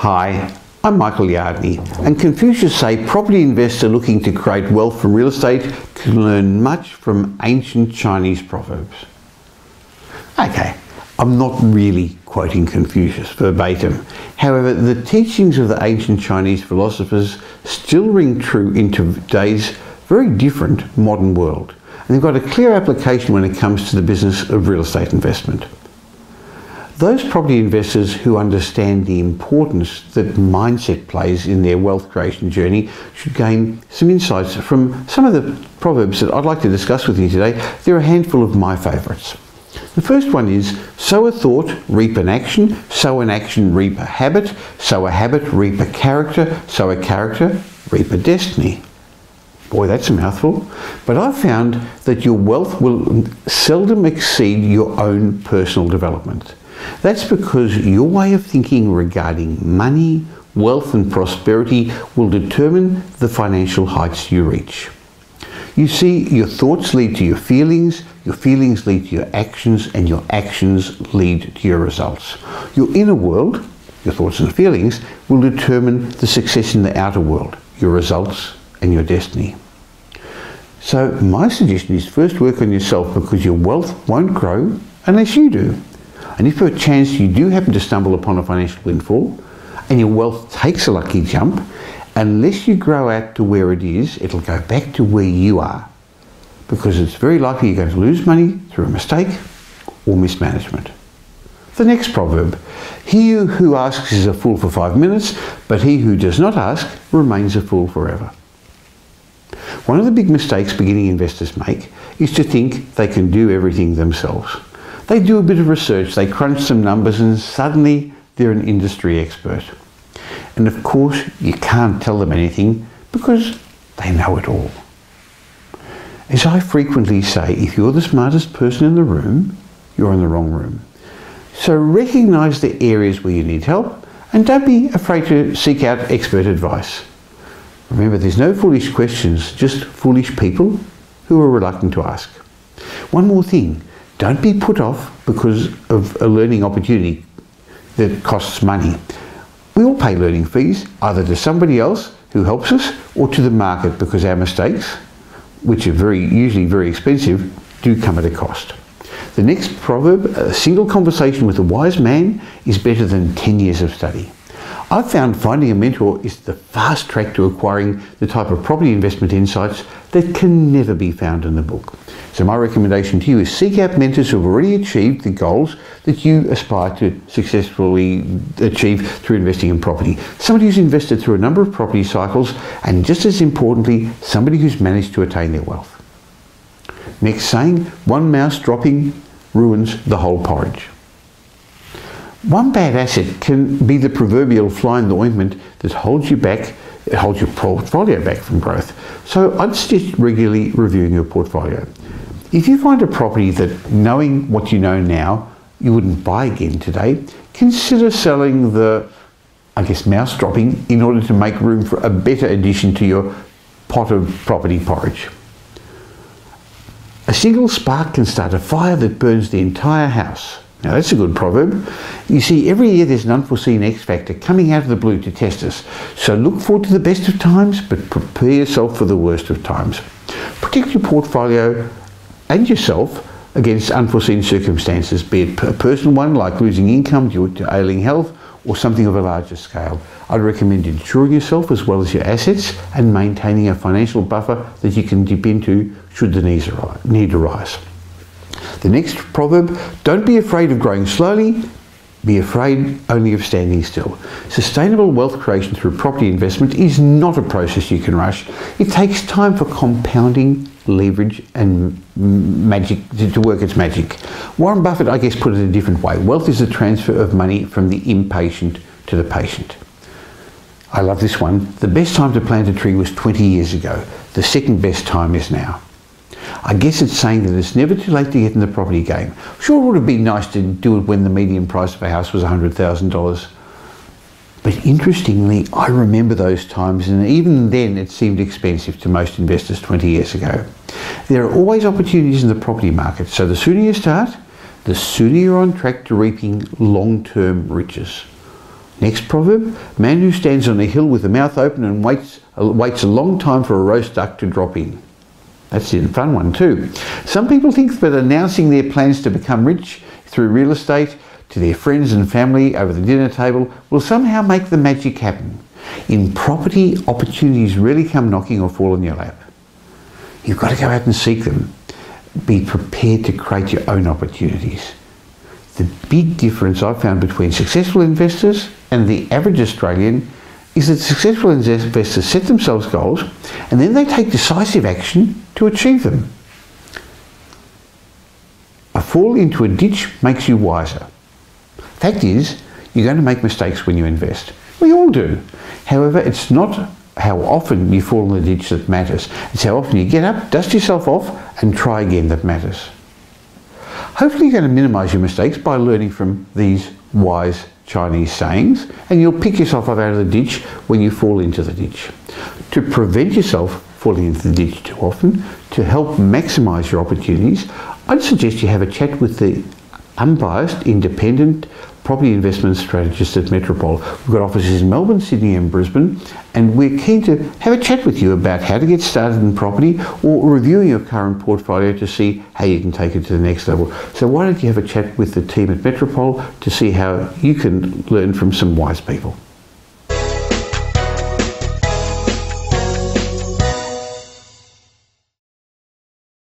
Hi, I'm Michael Yardney, and Confucius say property investor looking to create wealth from real estate can learn much from ancient Chinese proverbs. Okay, I'm not really quoting Confucius verbatim. However, the teachings of the ancient Chinese philosophers still ring true in today's very different modern world, and they've got a clear application when it comes to the business of real estate investment. Those property investors who understand the importance that mindset plays in their wealth creation journey should gain some insights from some of the proverbs that I'd like to discuss with you today. There are a handful of my favourites. The first one is, sow a thought, reap an action, sow an action, reap a habit, sow a habit, reap a character, sow a character, reap a destiny. Boy, that's a mouthful. But I've found that your wealth will seldom exceed your own personal development. That's because your way of thinking regarding money, wealth and prosperity will determine the financial heights you reach. You see, your thoughts lead to your feelings lead to your actions, and your actions lead to your results. Your inner world, your thoughts and feelings, will determine the success in the outer world, your results and your destiny. So my suggestion is first work on yourself, because your wealth won't grow unless you do. And if per chance you do happen to stumble upon a financial windfall and your wealth takes a lucky jump, unless you grow out to where it is, it'll go back to where you are, because it's very likely you're going to lose money through a mistake or mismanagement. The next proverb, he who asks is a fool for 5 minutes, but he who does not ask remains a fool forever. One of the big mistakes beginning investors make is to think they can do everything themselves. They do a bit of research, they crunch some numbers, and suddenly they're an industry expert. And of course, you can't tell them anything because they know it all. As I frequently say, if you're the smartest person in the room, you're in the wrong room. So recognize the areas where you need help, and don't be afraid to seek out expert advice. Remember, there's no foolish questions, just foolish people who are reluctant to ask. One more thing. Don't be put off because of a learning opportunity that costs money. We all pay learning fees, either to somebody else who helps us or to the market, because our mistakes, which are usually very expensive, do come at a cost. The next proverb, a single conversation with a wise man is better than 10 years of study. I've found finding a mentor is the fast track to acquiring the type of property investment insights that can never be found in the book. So my recommendation to you is seek out mentors who have already achieved the goals that you aspire to successfully achieve through investing in property. Somebody who's invested through a number of property cycles, and just as importantly, somebody who's managed to attain their wealth. Next saying, one mouse dropping ruins the whole porridge. One bad asset can be the proverbial fly in the ointment that holds you back, it holds your portfolio back from growth. So I'd suggest regularly reviewing your portfolio. If you find a property that, knowing what you know now, you wouldn't buy again today, consider selling the, mouse dropping in order to make room for a better addition to your pot of property porridge. A single spark can start a fire that burns the entire house. Now that's a good proverb. You see, every year there's an unforeseen X factor coming out of the blue to test us. So look forward to the best of times, but prepare yourself for the worst of times. Protect your portfolio and yourself against unforeseen circumstances, be it a personal one like losing income due to ailing health, or something of a larger scale. I'd recommend insuring yourself as well as your assets and maintaining a financial buffer that you can dip into should the need arise. The next proverb, don't be afraid of growing slowly, be afraid only of standing still. Sustainable wealth creation through property investment is not a process you can rush. It takes time for compounding, leverage and magic to work its magic. Warren Buffett, put it a different way. Wealth is the transfer of money from the impatient to the patient. I love this one. The best time to plant a tree was 20 years ago. The second best time is now. I guess it's saying that it's never too late to get in the property game. Sure, it would have been nice to do it when the median price of a house was $100,000. But interestingly, I remember those times, and even then it seemed expensive to most investors 20 years ago. There are always opportunities in the property market, so the sooner you start, the sooner you're on track to reaping long-term riches. Next proverb, man who stands on a hill with the mouth open and waits a long time for a roast duck to drop in. That's a fun one too. Some people think that announcing their plans to become rich through real estate to their friends and family over the dinner table will somehow make the magic happen. In property, opportunities rarely come knocking or fall in your lap. You've got to go out and seek them. Be prepared to create your own opportunities. The big difference I've found between successful investors and the average Australian is that successful investors set themselves goals and then they take decisive action to achieve them. A fall into a ditch makes you wiser. Fact is, you're going to make mistakes when you invest. We all do. However, it's not how often you fall in the ditch that matters. It's how often you get up, dust yourself off and try again that matters. Hopefully you're going to minimise your mistakes by learning from these wise Chinese sayings, and you'll pick yourself up out of the ditch when you fall into the ditch. To prevent yourself falling into the ditch too often, to help maximise your opportunities, I'd suggest you have a chat with the unbiased, independent property investment strategist at Metropole. We've got offices in Melbourne, Sydney and Brisbane, and we're keen to have a chat with you about how to get started in property or reviewing your current portfolio to see how you can take it to the next level. So why don't you have a chat with the team at Metropole to see how you can learn from some wise people.